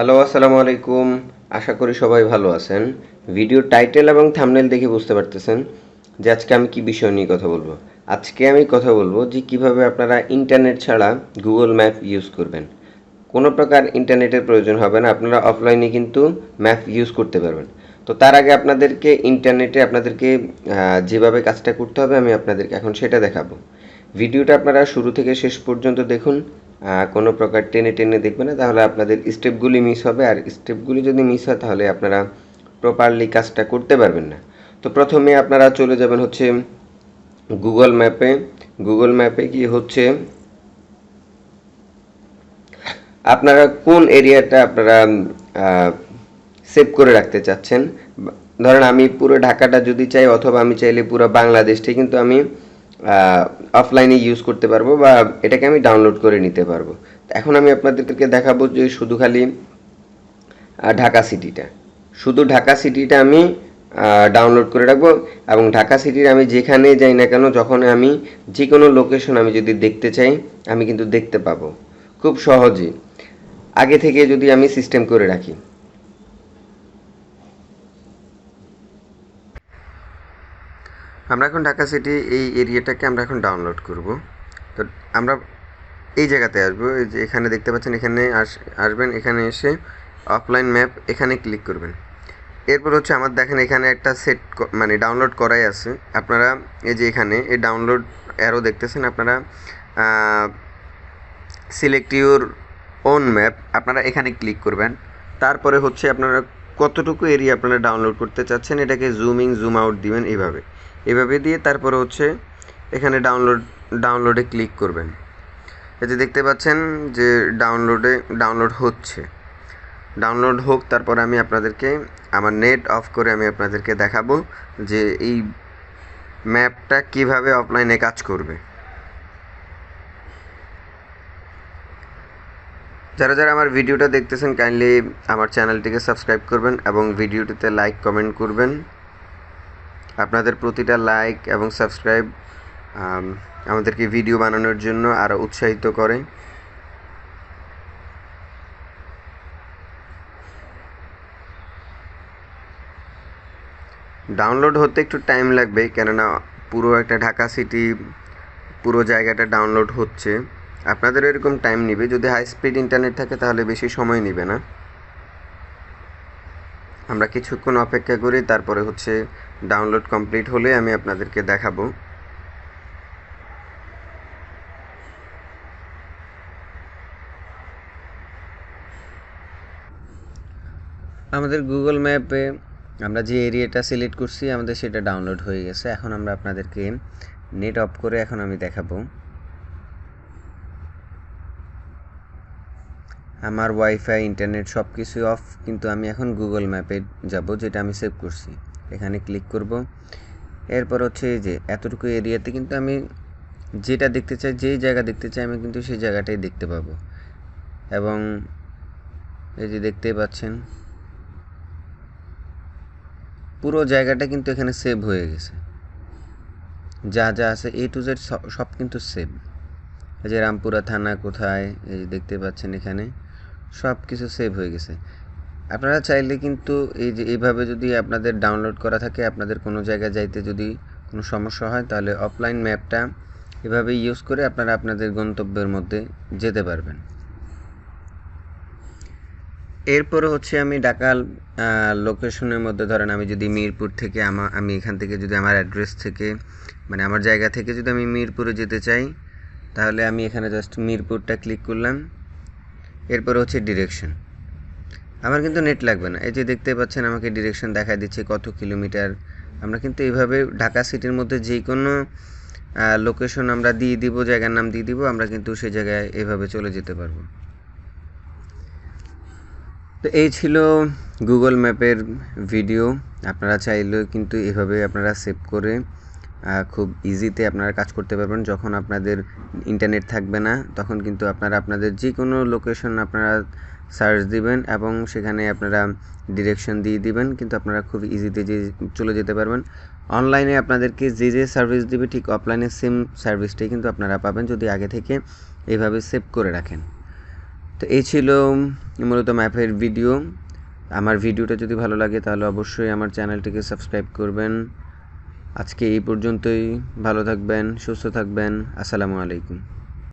Hello, আসসালামু আলাইকুম। আশা করি সবাই ভালো আছেন। ভিডিও টাইটেল এবং থাম্বনেল দেখে বুঝতে পারতেছেন যে আজকে আমি কি বিষয় নিয়ে কথা বলবো। আজকে আমি কথা বলবো যে কিভাবে আপনারা ইন্টারনেট ছাড়া গুগল ম্যাপ ইউজ করবেন। কোনো প্রকার ইন্টারনেটের প্রয়োজন হবে না, আপনারা অফলাইনে কিন্তু ম্যাপ ইউজ করতে পারবেন। তো তার আগে আপনাদেরকে ইন্টারনেটে আপনাদেরকে যেভাবে কাজটা করতে হবে আমি আপনাদেরকে এখন সেটা দেখাবো। ভিডিওটা আপনারা শুরু থেকে শেষ পর্যন্ত দেখুন, কোনো প্রকার টেনে টেনে দেখবেন না, তাহলে আপনাদের স্টেপগুলি মিস হবে, আর স্টেপগুলি যদি মিস হয় তাহলে আপনারা প্রপারলি কাজটা করতে পারবেন না। তো প্রথমে আপনারা চলে যাবেন হচ্ছে গুগল ম্যাপে। গুগল ম্যাপে কি হচ্ছে আপনারা কোন এরিয়াটা আপনারা সেভ করে রাখতে চাচ্ছেন। ধরেন আমি পুরো ঢাকাটা যদি চাই, অথবা আমি চাইলে পুরো বাংলাদেশটাই কিন্তু আমি অফলাইনে ইউজ করতে পারবো, বা এটাকে আমি ডাউনলোড করে নিতে পারবো। এখন আমি আপনাদেরকে দেখাবো যে শুধু খালি ঢাকা সিটিটা, শুধু ঢাকা সিটিটা আমি ডাউনলোড করে রাখবো। এবং ঢাকা সিটির আমি যেখানে যাই না কেন, যখন আমি যে কোনো লোকেশন আমি যদি দেখতে চাই আমি কিন্তু দেখতে পাবো খুব সহজেই, আগে থেকে যদি আমি সিস্টেম করে রাখি। আমরা এখন ঢাকা সিটি এই এরিয়াটাকে আমরা এখন ডাউনলোড করব। তো আমরা এই জায়গাতে আসবো, এই যে এখানে দেখতে পাচ্ছেন, এখানে আসবেন, এখানে এসে অফলাইন ম্যাপ এখানে ক্লিক করবেন। এরপর হচ্ছে আমার দেখেন এখানে একটা সেট মানে ডাউনলোড করাই আছে। আপনারা এই যে এখানে এই ডাউনলোড অ্যারো দেখতেছেন, আপনারা সিলেক্ট ইউর ওন ম্যাপ আপনারা এখানে ক্লিক করবেন। তারপরে হচ্ছে আপনারা কতটুকু এরিয়া আপনারা ডাউনলোড করতে চাচ্ছেন এটাকে জুম ইন জুম আউট দিবেন, এভাবে দিয়ে তারপরে হচ্ছে এখানে ডাউনলোডে ক্লিক করবেন। এই যে দেখতে পাচ্ছেন যে ডাউনলোড হচ্ছে, ডাউনলোড হোক, তারপরে আমি আপনাদেরকে আমার নেট অফ করে আমি আপনাদেরকে দেখাবো যে এই ম্যাপটা কিভাবে অফলাইনে কাজ করবে। যারা যারা আমার ভিডিওটা দেখতেছেন কাইন্ডলি আমার চ্যানেলটিকে সাবস্ক্রাইব করবেন এবং ভিডিওটিতে লাইক কমেন্ট করবেন। আপনাদের প্রতিটা লাইক এবং সাবস্ক্রাইব আমাদেরকে ভিডিও বানানোর জন্য আরও উৎসাহিত করে। ডাউনলোড হতে একটু টাইম লাগবে, কেননা পুরো একটা ঢাকা সিটি পুরো জায়গাটা ডাউনলোড হচ্ছে। আপনাদের এরকম টাইম নেবে, যদি হাই স্পিড ইন্টারনেট থাকে তাহলে বেশি সময় নেবে না। আমরা কিছুক্ষণ অপেক্ষা করি, তারপরে হচ্ছে ডাউনলোড কমপ্লিট হলে আমি আপনাদেরকে দেখাবো। আমাদের গুগল ম্যাপে আমরা যে এরিয়াটা সিলেক্ট করছি আমাদের সেটা ডাউনলোড হয়ে গেছে। এখন আমরা আপনাদেরকে নেট অফ করে এখন আমি দেখাবো। আমার ওয়াইফাই ইন্টারনেট সব কিছু অফ, কিন্তু আমি এখন গুগল ম্যাপে যাব যেটা আমি সেভ করছি, এখানে ক্লিক করব। এরপর হচ্ছে এই যে এতটুকু এরিয়াতে কিন্তু আমি যেটা দেখতে চাই, যেই জায়গা দেখতে চাই আমি কিন্তু সেই জায়গাটাই দেখতে পাবো। এবং এই যে দেখতেই পাচ্ছেন পুরো জায়গাটা কিন্তু এখানে সেভ হয়ে গেছে, যা যা আছে A to Z সব কিন্তু সেভ। এই যে রামপুরা থানা কোথায়, এই যে দেখতে পাচ্ছেন এখানে সব কিছু সেভ হয়ে গেছে। আপনারা চাইলে কিন্তু এই যে এইভাবে যদি আপনাদের ডাউনলোড করা থাকে, আপনাদের কোনো জায়গায় যাইতে যদি কোনো সমস্যা হয় তাহলে অফলাইন ম্যাপটা এভাবে ইউজ করে আপনারা আপনাদের গন্তব্যের মধ্যে যেতে পারবেন। এরপরে হচ্ছে আমি ঢাকা লোকেশনের মধ্যে ধরেন আমি যদি মিরপুর থেকে আমি এখান থেকে যদি আমার অ্যাড্রেস থেকে মানে আমার জায়গা থেকে যদি আমি মিরপুরে যেতে চাই, তাহলে আমি এখানে জাস্ট মিরপুরটা ক্লিক করলাম। এরপর হচ্ছে ডিরেকশন, আমার কিন্তু নেট লাগবে না, এই যে দেখতে পাচ্ছেন আমাকে ডিরেকশন দেখা দিচ্ছে কত কিলোমিটার। আমরা কিন্তু এইভাবে ঢাকা সিটির মধ্যে যে কোনো লোকেশন আমরা দিয়ে দিব, জায়গার নাম দিয়ে দিব, আমরা কিন্তু সেই জায়গায় এভাবে চলে যেতে পারবো। তো এই ছিল গুগল ম্যাপের ভিডিও। আপনারা চাইলেও কিন্তু এভাবে আপনারা সেভ করে খুব ইজিতে আপনারা কাজ করতে পারবেন। যখন আপনাদের ইন্টারনেট থাকবে না তখন কিন্তু আপনারা আপনাদের যে কোনো লোকেশন আপনারা সার্চ দিবেন এবং সেখানে আপনারা ডিরেকশন দিয়ে দিবেন, কিন্তু আপনারা খুব ইজিতে চলে যেতে পারবেন। অনলাইনে আপনাদেরকে যে সার্ভিস দিবে ঠিক অফলাইনে সেম সার্ভিসটাই কিন্তু আপনারা পাবেন যদি আগে থেকে এইভাবে সেভ করে রাখেন। তো এই ছিল মূলত ম্যাপের ভিডিও। আমার ভিডিওটা যদি ভালো লাগে তাহলে অবশ্যই আমার চ্যানেলটিকে সাবস্ক্রাইব করবেন। আজকে এই পর্যন্তই। ভালো থাকবেন, সুস্থ থাকবেন। আসসালামু আলাইকুম।